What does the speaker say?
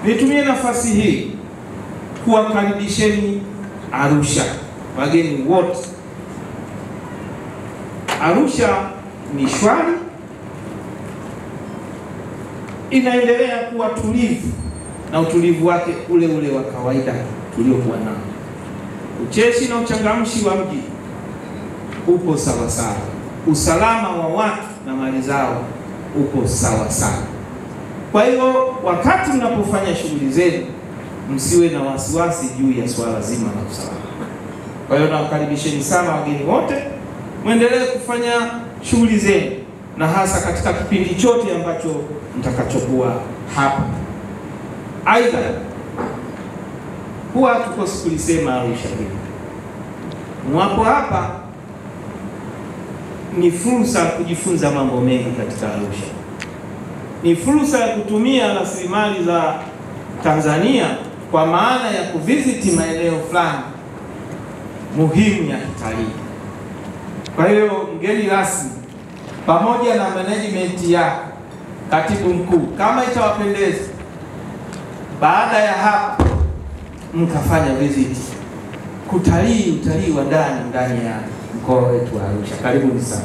Nitumie nafasi hii kuwakaribisheni Arusha, wageni wote. Arusha ni shwari, inaendelea kuwa tulivu, na utulivu wake ule ule wa kawaida tuliokuwa nao. Ucheshi na uchangamshi wa mji upo sawa sawa. Usalama wa watu na mali zao upo sawa sawa. Kwa hiyo wakati mnapofanya shughuli zenu, msiwe na wasiwasi juu ya swala zima la usalama. Kwa hiyo nawakaribisheni sana wageni wote, muendelee kufanya shughuli zenu, na hasa katika kipindi chote ambacho mtakachokuwa hapa. Aidha, huwa tukosi kulisema Arusha hili, mwapo hapa ni fursa ya kujifunza mambo mengi katika Arusha. Ni fursa ya kutumia rasilimali za Tanzania kwa maana ya kuvisiti maeneo fulani muhimu ya kitalii. Kwa hiyo mgeni rasmi pamoja na management yako, katibu mkuu, kama itawapendeza, baada ya hapa mkafanya visit utalii wa ndani ya mkoa wetu wa Arusha. Karibuni sana.